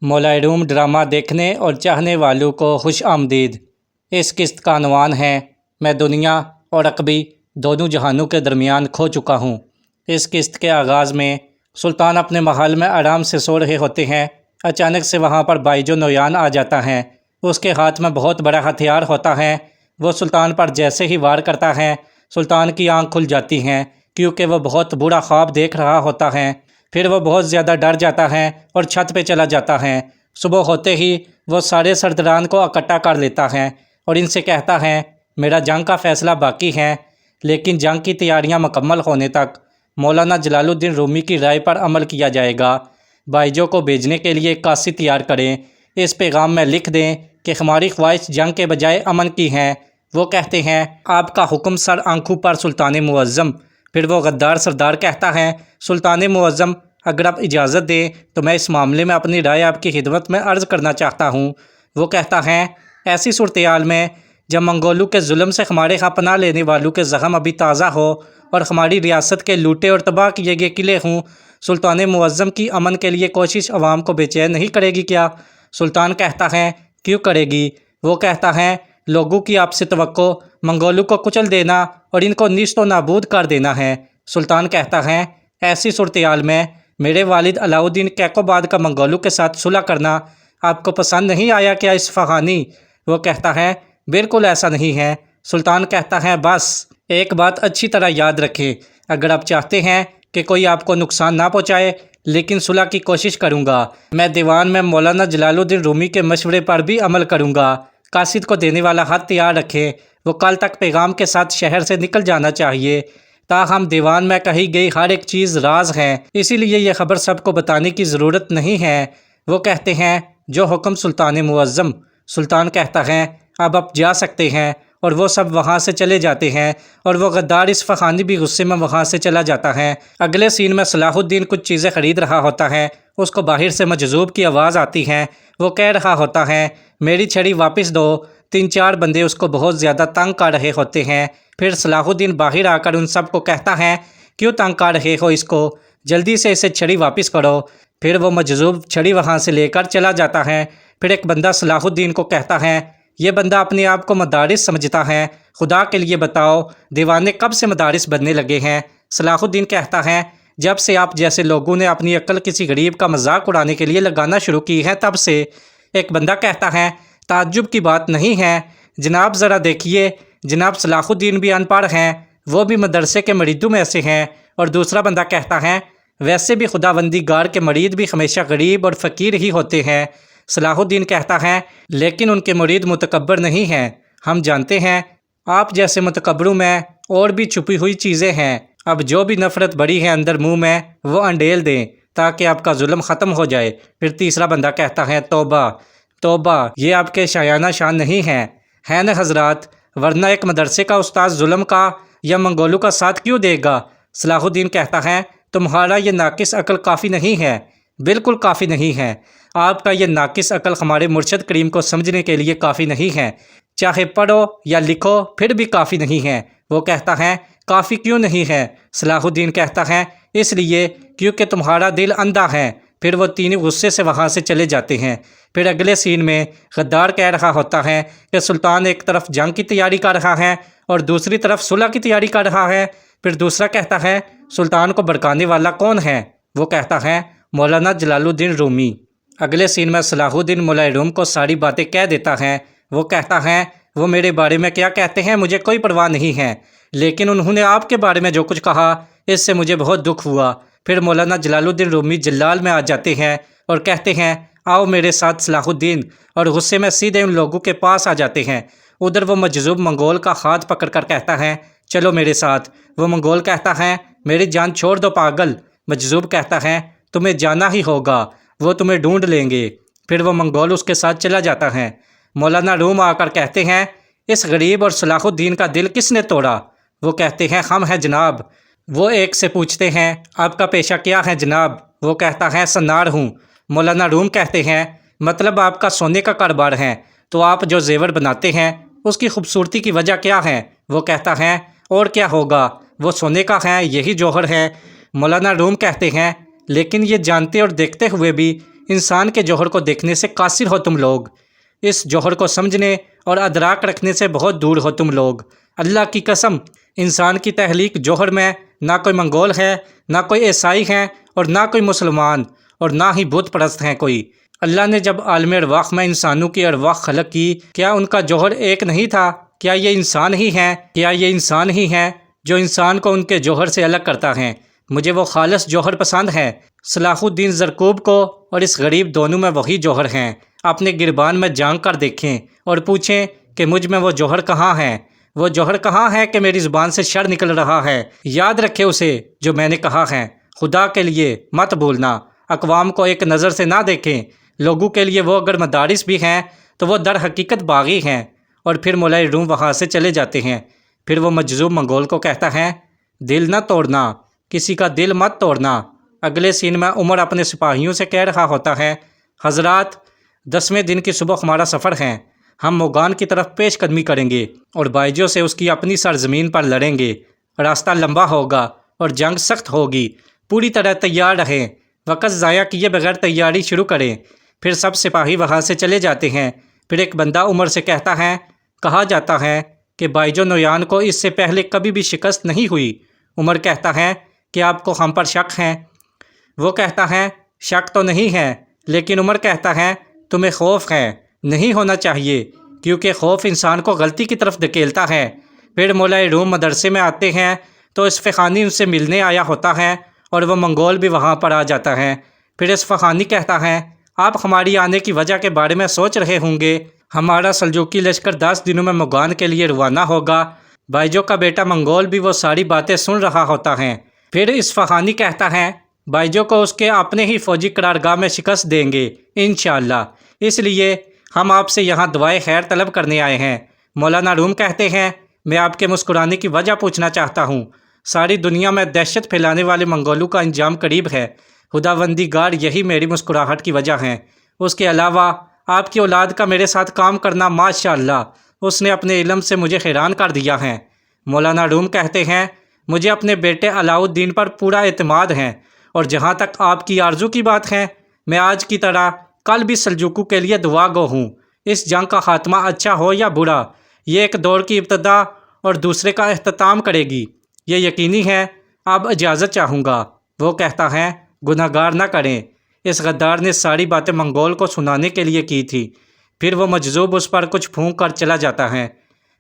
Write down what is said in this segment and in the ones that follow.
مولا روم ڈرامہ دیکھنے اور چاہنے والوں کو خوش آمدید۔ اس قسط کا عنوان ہے میں دنیا اور عقبی دونوں جہانوں کے درمیان کھو چکا ہوں۔ اس قسط کے آغاز میں سلطان اپنے محل میں آرام سے سو رہے ہوتے ہیں۔ اچانک سے وہاں پر بائیجو نویان آ جاتا ہے۔ اس کے ہاتھ میں بہت بڑا ہتھیار ہوتا ہے۔ وہ سلطان پر جیسے ہی وار کرتا ہے سلطان کی آنکھ کھل جاتی ہیں کیونکہ وہ بہت برا خواب دیکھ رہا ہوتا ہے۔ پھر وہ بہت زیادہ ڈر جاتا ہے اور چھت پہ چلا جاتا ہے۔ صبح ہوتے ہی وہ سارے سرداران کو اکٹھا کر لیتا ہے اور ان سے کہتا ہے میرا جنگ کا فیصلہ باقی ہے، لیکن جنگ کی تیاریاں مکمل ہونے تک مولانا جلال الدین رومی کی رائے پر عمل کیا جائے گا۔ بائیجو کو بھیجنے کے لیے کاسی تیار کریں۔ اس پیغام میں لکھ دیں کہ ہماری خواہش جنگ کے بجائے امن کی ہے۔ وہ کہتے ہیں آپ کا حکم سر آنکھوں پر سلطان معظم۔ پھر وہ غدار سردار کہتا ہے سلطان معظم اگر آپ اجازت دیں تو میں اس معاملے میں اپنی رائے آپ کی خدمت میں عرض کرنا چاہتا ہوں۔ وہ کہتا ہے ایسی صورتحال میں جب منگولوں کے ظلم سے ہمارے ہاں پناہ لینے والوں کے زخم ابھی تازہ ہو اور ہماری ریاست کے لوٹے اور تباہ کیے گئے قلعے ہوں، سلطان معظم کی امن کے لیے کوشش عوام کو بے چین نہیں کرے گی کیا؟ سلطان کہتا ہے کیوں کرے گی؟ وہ کہتا ہے لوگوں کی آپ سے توقع منگولوں کو کچل دینا اور ان کو نیست و نابود کر دینا ہے۔ سلطان کہتا ہے ایسی صورتحال میں میرے والد علاء الدین کیقوباد کا منگولوں کے ساتھ صلح کرنا آپ کو پسند نہیں آیا کیا اصفہانی؟ وہ کہتا ہے بالکل ایسا نہیں ہے۔ سلطان کہتا ہے بس ایک بات اچھی طرح یاد رکھیں، اگر آپ چاہتے ہیں کہ کوئی آپ کو نقصان نہ پہنچائے لیکن صلح کی کوشش کروں گا، میں دیوان میں مولانا جلال الدین رومی کے مشورے پر بھی عمل کروں گا۔ قاصد کو دینے والا خط تیار رکھیں، وہ کل تک پیغام کے ساتھ شہر سے نکل جانا چاہیے۔ تاہم دیوان میں کہی گئی ہر ایک چیز راز ہے، اسی لیے یہ خبر سب کو بتانے کی ضرورت نہیں ہے۔ وہ کہتے ہیں جو حکم سلطان معظم۔ سلطان کہتا ہے اب آپ جا سکتے ہیں، اور وہ سب وہاں سے چلے جاتے ہیں اور وہ غدار اصفہانی بھی غصے میں وہاں سے چلا جاتا ہے۔ اگلے سین میں صلاح الدین کچھ چیزیں خرید رہا ہوتا ہے۔ اس کو باہر سے مجذوب کی آواز آتی ہے۔ وہ کہہ رہا ہوتا ہے میری چھڑی واپس دو۔ 3-4 بندے اس کو بہت زیادہ تنگ کر رہے ہوتے ہیں۔ پھر صلاح الدین باہر آ کر ان سب کو کہتا ہے کیوں تنگ کر رہے ہو اس کو، جلدی سے اسے چھڑی واپس کرو۔ پھر وہ مجذوب چھڑی وہاں سے لے کر چلا جاتا ہے۔ پھر ایک بندہ صلاح الدین کو کہتا ہے یہ بندہ اپنے آپ کو مدارس سمجھتا ہے، خدا کے لیے بتاؤ دیوانے کب سے مدارس بننے لگے ہیں؟ صلاح الدین کہتا ہے جب سے آپ جیسے لوگوں نے اپنی عقل کسی غریب کا مذاق اڑانے کے لیے لگانا شروع کی ہے تب سے۔ ایک بندہ کہتا ہے تعجب کی بات نہیں ہے جناب، ذرا دیکھیے جناب صلاح الدین بھی ان پڑھ ہیں، وہ بھی مدرسے کے مریدوں میں سے ہیں۔ اور دوسرا بندہ کہتا ہے ویسے بھی خداوندی گار کے مرید بھی ہمیشہ غریب اور فقیر ہی ہوتے ہیں۔ صلاح الدین کہتا ہے لیکن ان کے مرید متکبر نہیں ہیں، ہم جانتے ہیں آپ جیسے متکبروں میں اور بھی چھپی ہوئی چیزیں ہیں، اب جو بھی نفرت بڑی ہے اندر منہ میں وہ انڈیل دیں تاکہ آپ کا ظلم ختم ہو جائے۔ پھر تیسرا بندہ کہتا ہے توبہ توبہ، یہ آپ کے شایانہ شان نہیں ہے نا حضرات، ورنہ ایک مدرسے کا استاد ظلم کا یا منگولوں کا ساتھ کیوں دے گا؟ صلاح الدین کہتا ہے تمہارا یہ ناقص عقل کافی نہیں ہے، بالکل کافی نہیں ہے، آپ کا یہ ناقص عقل ہمارے مرشد کریم کو سمجھنے کے لیے کافی نہیں ہے، چاہے پڑھو یا لکھو پھر بھی کافی نہیں ہے۔ وہ کہتا ہے کافی کیوں نہیں ہے؟ صلاح الدین کہتا ہے اس لیے کیونکہ تمہارا دل اندھا ہے۔ پھر وہ تینوں غصے سے وہاں سے چلے جاتے ہیں۔ پھر اگلے سین میں غدار کہہ رہا ہوتا ہے کہ سلطان ایک طرف جنگ کی تیاری کر رہا ہے اور دوسری طرف صلح کی تیاری کر رہا ہے۔ پھر دوسرا کہتا ہے سلطان کو بھڑکانے والا کون ہے؟ وہ کہتا ہے مولانا جلال الدین رومی۔ اگلے سین میں صلاح الدین مولا روم کو ساری باتیں کہہ دیتا ہے۔ وہ کہتا ہے وہ میرے بارے میں کیا کہتے ہیں مجھے کوئی پرواہ نہیں ہے، لیکن انہوں نے آپ کے بارے میں جو کچھ کہا اس سے مجھے بہت دکھ ہوا۔ پھر مولانا جلال الدین رومی جلال میں آ جاتے ہیں اور کہتے ہیں آؤ میرے ساتھ صلاح الدین، اور غصے میں سیدھے ان لوگوں کے پاس آ جاتے ہیں۔ ادھر وہ مجذوب منگول کا ہاتھ پکڑ کر کہتا ہے چلو میرے ساتھ۔ وہ منگول کہتا ہے میری جان چھوڑ دو پاگل۔ مجذوب کہتا ہے تمہیں جانا ہی ہوگا، وہ تمہیں ڈھونڈ لیں گے۔ پھر وہ منگول اس کے ساتھ چلا جاتا ہے۔ مولانا روم آ کر کہتے ہیں اس غریب اور صلاح الدین کا دل کس نے توڑا؟ وہ کہتے ہیں ہم ہیں جناب۔ وہ ایک سے پوچھتے ہیں آپ کا پیشہ کیا ہے جناب؟ وہ کہتا ہے سنار ہوں۔ مولانا روم کہتے ہیں مطلب آپ کا سونے کا کاروبار ہے، تو آپ جو زیور بناتے ہیں اس کی خوبصورتی کی وجہ کیا ہے؟ وہ کہتا ہے اور کیا ہوگا، وہ سونے کا ہے، یہی جوہر ہے۔ مولانا روم کہتے ہیں لیکن یہ جانتے اور دیکھتے ہوئے بھی انسان کے جوہر کو دیکھنے سے قاصر ہو تم لوگ، اس جوہر کو سمجھنے اور ادراک رکھنے سے بہت دور ہو تم لوگ۔ اللہ کی قسم، انسان کی تخلیق جوہر میں نہ کوئی منگول ہے، نہ کوئی عیسائی ہے، اور نہ کوئی مسلمان، اور نہ ہی بت پرست ہیں کوئی۔ اللہ نے جب عالم ارواح میں انسانوں کی ارواح خلق کی، کیا ان کا جوہر ایک نہیں تھا؟ کیا یہ انسان ہی ہیں؟ کیا یہ انسان ہی ہیں جو انسان کو ان کے جوہر سے الگ کرتا ہے؟ مجھے وہ خالص جوہر پسند ہے۔ صلاح الدین زرکوب کو اور اس غریب دونوں میں وہی جوہر ہیں۔ اپنے گربان میں جھانک کر دیکھیں اور پوچھیں کہ مجھ میں وہ جوہر کہاں ہے؟ وہ جوہر کہاں ہے کہ میری زبان سے شر نکل رہا ہے؟ یاد رکھے اسے جو میں نے کہا ہے۔ خدا کے لیے مت بھولنا، اقوام کو ایک نظر سے نہ دیکھیں۔ لوگوں کے لیے وہ اگر مدارس بھی ہیں تو وہ در حقیقت باغی ہیں۔ اور پھر مولا روم وہاں سے چلے جاتے ہیں۔ پھر وہ مجذوب منگول کو کہتا ہے، دل نہ توڑنا، کسی کا دل مت توڑنا۔ اگلے سین میں عمر اپنے سپاہیوں سے کہہ رہا ہوتا ہے، حضرات 10ویں دن کی صبح ہمارا سفر ہے، ہم موگان کی طرف پیش قدمی کریں گے اور بائیجوں سے اس کی اپنی سرزمین پر لڑیں گے۔ راستہ لمبا ہوگا اور جنگ سخت ہوگی، پوری طرح تیار رہیں، وقت ضائع کیے بغیر تیاری شروع کریں۔ پھر سب سپاہی وہاں سے چلے جاتے ہیں۔ پھر ایک بندہ عمر سے کہتا ہے، کہا جاتا ہے کہ بائیجو نویان کو اس سے پہلے کبھی بھی شکست نہیں ہوئی۔ عمر کہتا ہے کہ آپ کو ہم پر شک ہے؟ وہ کہتا ہے، شک تو نہیں ہے، لیکن عمر کہتا ہے تمہیں خوف ہے، نہیں ہونا چاہیے، کیونکہ خوف انسان کو غلطی کی طرف دھکیلتا ہے۔ پھر مولا روم مدرسے میں آتے ہیں تو اصفہانی ان سے ملنے آیا ہوتا ہے اور وہ منگول بھی وہاں پر آ جاتا ہے۔ پھر اصفہانی کہتا ہے، آپ ہماری آنے کی وجہ کے بارے میں سوچ رہے ہوں گے، ہمارا سلجوقی لشکر 10 دنوں میں موگان کے لیے روانہ ہوگا۔ بائیجو کا بیٹا منگول بھی وہ ساری باتیں سن رہا ہوتا ہے۔ پھر اصفہانی کہتا ہے، بائیجو کو اس کے اپنے ہی فوجی قرارگاہ میں شکست دیں گے انشاءاللہ، اس لیے ہم آپ سے یہاں دعائے خیر طلب کرنے آئے ہیں۔ مولانا روم کہتے ہیں، میں آپ کے مسکرانے کی وجہ پوچھنا چاہتا ہوں۔ ساری دنیا میں دہشت پھیلانے والے منگولوں کا انجام قریب ہے، خداوندی گار یہی میری مسکراہٹ کی وجہ ہے۔ اس کے علاوہ آپ کی اولاد کا میرے ساتھ کام کرنا ماشاءاللہ، اس نے اپنے علم سے مجھے حیران کر دیا ہے۔ مولانا روم کہتے ہیں، مجھے اپنے بیٹے علاء الدین پر پورا اعتماد ہے، اور جہاں تک آپ کی آرزو کی بات ہے، میں آج کی طرح کل بھی سلجوقوں کے لیے دعا گو ہوں۔ اس جنگ کا خاتمہ اچھا ہو یا برا، یہ ایک دور کی ابتدا اور دوسرے کا اختتام کرے گی، یہ یقینی ہے۔ اب اجازت چاہوں گا۔ وہ کہتا ہے، گناہ گار نہ کریں۔ اس غدار نے ساری باتیں منگول کو سنانے کے لیے کی تھی۔ پھر وہ مجذوب اس پر کچھ پھونک کر چلا جاتا ہے۔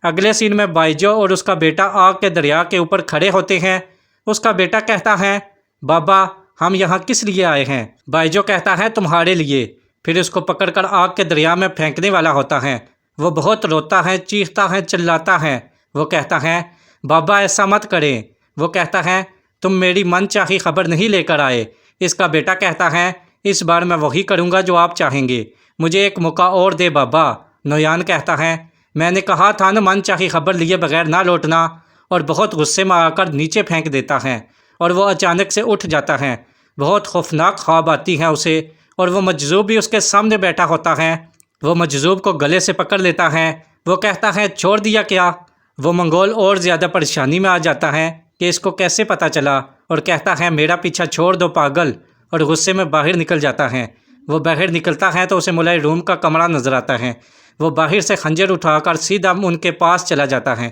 اگلے سین میں بائیجو اور اس کا بیٹا آگ کے دریا کے اوپر کھڑے ہوتے ہیں۔ اس کا بیٹا کہتا ہے، بابا ہم یہاں کس لیے آئے ہیں؟ بائیجو کہتا ہے، تمہارے لیے۔ پھر اس کو پکڑ کر آگ کے دریا میں پھینکنے والا ہوتا ہے۔ وہ بہت روتا ہے، چیختا ہے، چلاتا ہے۔ وہ کہتا ہے، بابا ایسا مت کریں۔ وہ کہتا ہے، تم میری من چاہی خبر نہیں لے کر آئے۔ اس کا بیٹا کہتا ہے، اس بار میں وہی کروں گا جو آپ چاہیں گے، مجھے ایک موقع اور دے بابا۔ نویان کہتا ہے، میں نے کہا تھا نا من چاہی خبر لیے بغیر نہ لوٹنا، اور بہت غصے میں آ کر نیچے پھینک دیتا ہے، اور وہ اچانک سے اٹھ جاتا ہے۔ بہت خوفناک خواب آتی ہیں اسے، اور وہ مجذوب بھی اس کے سامنے بیٹھا ہوتا ہے۔ وہ مجذوب کو گلے سے پکڑ لیتا ہے۔ وہ کہتا ہے، چھوڑ دیا کیا؟ وہ منگول اور زیادہ پریشانی میں آ جاتا ہے کہ اس کو کیسے پتہ چلا، اور کہتا ہے، میرا پیچھا چھوڑ دو پاگل، اور غصے میں باہر نکل جاتا ہے۔ وہ باہر نکلتا ہے تو اسے مولا روم کا کمرہ نظر آتا ہے۔ وہ باہر سے خنجر اٹھا کر سیدھا ان کے پاس چلا جاتا ہے۔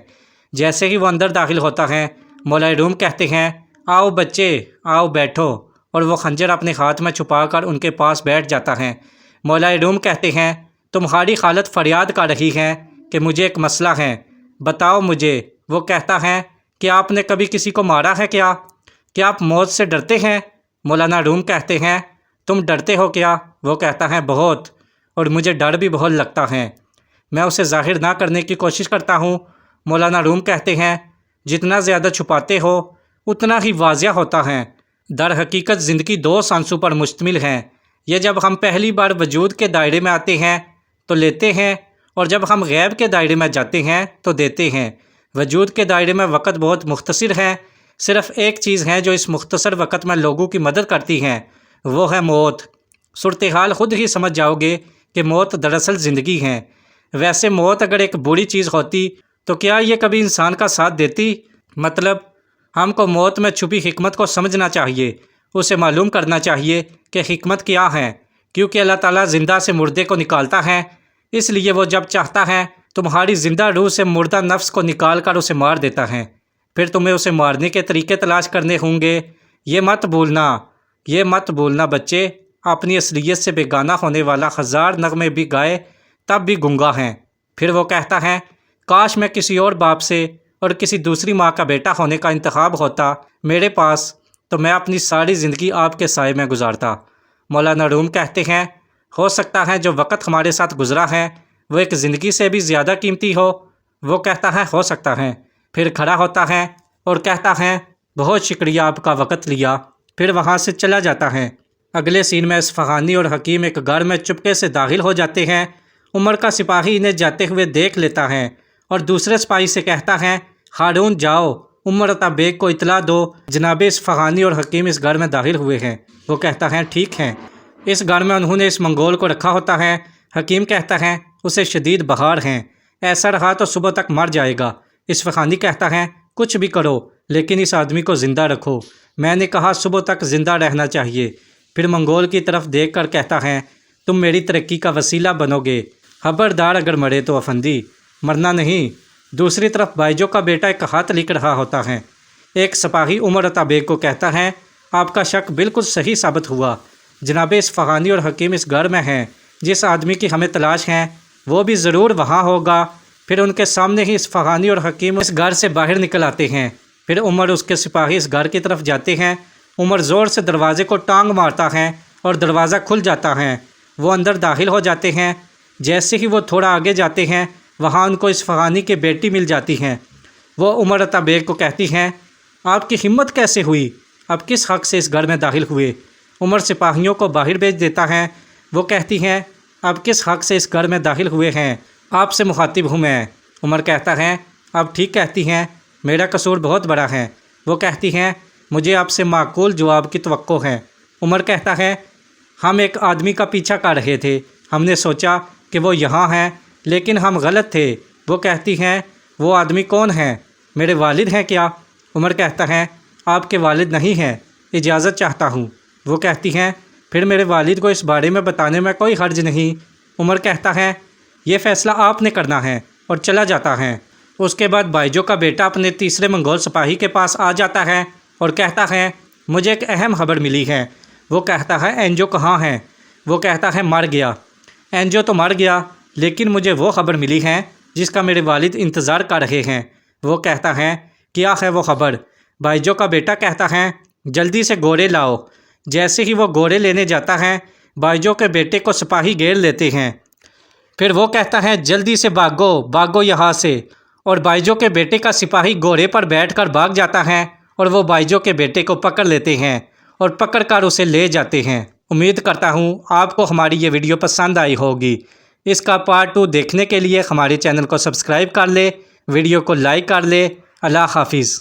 جیسے ہی وہ اندر داخل ہوتا ہے، مولا روم کہتے ہیں، آؤ بچے، آؤ بیٹھو، اور وہ خنجر اپنے ہاتھ میں چھپا کر ان کے پاس بیٹھ جاتا ہے۔ مولا روم کہتے ہیں، تمہاری حالت فریاد کر رہی ہے کہ مجھے ایک مسئلہ ہے، بتاؤ مجھے۔ وہ کہتا ہے کہ آپ نے کبھی کسی کو مارا ہے کیا آپ موت سے ڈرتے ہیں؟ مولانا روم کہتے ہیں، تم ڈرتے ہو کیا؟ وہ کہتا ہے، بہت، اور مجھے ڈر بھی بہت لگتا ہے، میں اسے ظاہر نہ کرنے کی کوشش کرتا ہوں۔ مولانا روم کہتے ہیں، جتنا زیادہ چھپاتے ہو اتنا ہی واضح ہوتا ہے۔ در حقیقت زندگی 2 سانسوں پر مشتمل ہے۔ یہ جب ہم پہلی بار وجود کے دائرے میں آتے ہیں تو لیتے ہیں، اور جب ہم غیب کے دائرے میں جاتے ہیں تو دیتے ہیں۔ وجود کے دائرے میں وقت بہت مختصر ہے، صرف ایک چیز ہے جو اس مختصر وقت میں لوگوں کی مدد کرتی ہے، وہ ہے موت۔ صورتحال خود ہی سمجھ جاؤ گے کہ موت دراصل زندگی ہے۔ ویسے موت اگر ایک بری چیز ہوتی تو کیا یہ کبھی انسان کا ساتھ دیتی؟ مطلب ہم کو موت میں چھپی حکمت کو سمجھنا چاہیے، اسے معلوم کرنا چاہیے کہ حکمت کیا ہے۔ کیونکہ اللہ تعالیٰ زندہ سے مردے کو نکالتا ہے، اس لیے وہ جب چاہتا ہے تمہاری زندہ روح سے مردہ نفس کو نکال کر اسے مار دیتا ہے۔ پھر تمہیں اسے مارنے کے طریقے تلاش کرنے ہوں گے۔ یہ مت بھولنا بچے، اپنی اصلیت سے بیگانہ ہونے والا ہزار نغمے بھی گائے تب بھی گنگا ہیں۔ پھر وہ کہتا ہے کاش میں کسی اور باپ سے اور کسی دوسری ماں کا بیٹا ہونے کا انتخاب ہوتا میرے پاس تو میں اپنی ساری زندگی آپ کے سائے میں گزارتا۔ مولانا روم کہتے ہیں ہو سکتا ہے جو وقت ہمارے ساتھ گزرا ہے وہ ایک زندگی سے بھی زیادہ قیمتی ہو۔ وہ کہتا ہے ہو سکتا ہے، پھر کھڑا ہوتا ہے اور کہتا ہے بہت شکریہ آپ کا وقت لیا، پھر وہاں سے چلا جاتا ہے۔ اگلے سین میں اصفہانی اور حکیم ایک گھر میں چپکے سے داخل ہو جاتے ہیں۔ عمر کا سپاہی انہیں جاتے ہوئے دیکھ لیتا ہے اور دوسرے سپاہی سے کہتا ہے ہارون جاؤ عمر عطا بیگ کو اطلاع دو جناب اصفہانی اور حکیم اس گھر میں داخل ہوئے ہیں۔ وہ کہتا ہے ٹھیک ہے۔ اس گھر میں انہوں نے اس منگول کو رکھا ہوتا ہے۔ حکیم کہتا ہے اسے شدید بخار ہے، ایسا رہا تو صبح تک مر جائے گا۔ اصفہانی کہتا ہے کچھ بھی کرو لیکن اس آدمی کو زندہ رکھو، میں نے کہا صبح تک زندہ رہنا چاہیے۔ پھر منگول کی طرف دیکھ کر کہتا ہے تم میری ترقی کا وسیلہ بنو گے، خبردار اگر مرے تو افندی، مرنا نہیں۔ دوسری طرف بائیجو کا بیٹا ایک خط لکھ رہا ہوتا ہے۔ ایک سپاہی عمر عطا بیگ کو کہتا ہے آپ کا شک بالکل صحیح ثابت ہوا، جناب اصفہانی اور حکیم اس گھر میں ہیں، جس آدمی کی ہمیں تلاش ہے وہ بھی ضرور وہاں ہوگا۔ پھر ان کے سامنے ہی اصفہانی اور حکیم اس گھر سے باہر نکل آتے ہیں۔ پھر عمر اس کے سپاہی اس گھر کی طرف جاتے ہیں۔ عمر زور سے دروازے کو ٹانگ مارتا ہے اور دروازہ کھل جاتا ہے۔ وہ اندر داخل ہو جاتے ہیں۔ جیسے ہی وہ تھوڑا آگے جاتے ہیں وہاں ان کو اصفہانی کی بیٹی مل جاتی ہیں۔ وہ عمر عطا بیگ کو کہتی ہیں آپ کی ہمت کیسے ہوئی، اب کس حق سے اس گھر میں داخل ہوئے؟ عمر سپاہیوں کو باہر بھیج دیتا ہے۔ وہ کہتی ہیں اب کس حق سے اس گھر میں داخل ہوئے ہیں، آپ سے مخاطب ہوں میں۔ عمر کہتا ہے آپ ٹھیک کہتی ہیں، میرا قصور بہت بڑا ہے۔ وہ کہتی ہیں مجھے آپ سے معقول جواب کی توقع ہے۔ عمر کہتا ہے ہم ایک آدمی کا پیچھا کر رہے تھے، ہم نے سوچا کہ وہ یہاں ہیں لیکن ہم غلط تھے۔ وہ کہتی ہیں وہ آدمی کون ہے، میرے والد ہیں کیا؟ عمر کہتا ہے آپ کے والد نہیں ہیں، اجازت چاہتا ہوں۔ وہ کہتی ہیں پھر میرے والد کو اس بارے میں بتانے میں کوئی حرج نہیں۔ عمر کہتا ہے یہ فیصلہ آپ نے کرنا ہے اور چلا جاتا ہے۔ اس کے بعد بائیجو کا بیٹا اپنے تیسرے منگول سپاہی کے پاس آ جاتا ہے اور کہتا ہے مجھے ایک اہم خبر ملی ہے۔ وہ کہتا ہے اینجو کہاں ہے؟ وہ کہتا ہے مر گیا۔ اینجو تو مر گیا لیکن مجھے وہ خبر ملی ہے جس کا میرے والد انتظار کر رہے ہیں۔ وہ کہتا ہے کیا ہے وہ خبر؟ بائیجو کا بیٹا کہتا ہے جلدی سے گھوڑے لاؤ۔ جیسے ہی وہ گھوڑے لینے جاتا ہے بائیجو کے بیٹے کو سپاہی گھیر لیتے ہیں۔ پھر وہ کہتا ہے جلدی سے بھاگو یہاں سے، اور بائیجو کے بیٹے کا سپاہی گھوڑے پر بیٹھ کر بھاگ جاتا ہے اور وہ بائیجو کے بیٹے کو پکڑ لیتے ہیں اور پکڑ کر اسے لے جاتے ہیں۔ امید کرتا ہوں آپ کو ہماری یہ ویڈیو پسند آئی ہوگی۔ اس کا پارٹ 2 دیکھنے کے لیے ہمارے چینل کو سبسکرائب کر لے، ویڈیو کو لائک کر لے۔ اللہ حافظ۔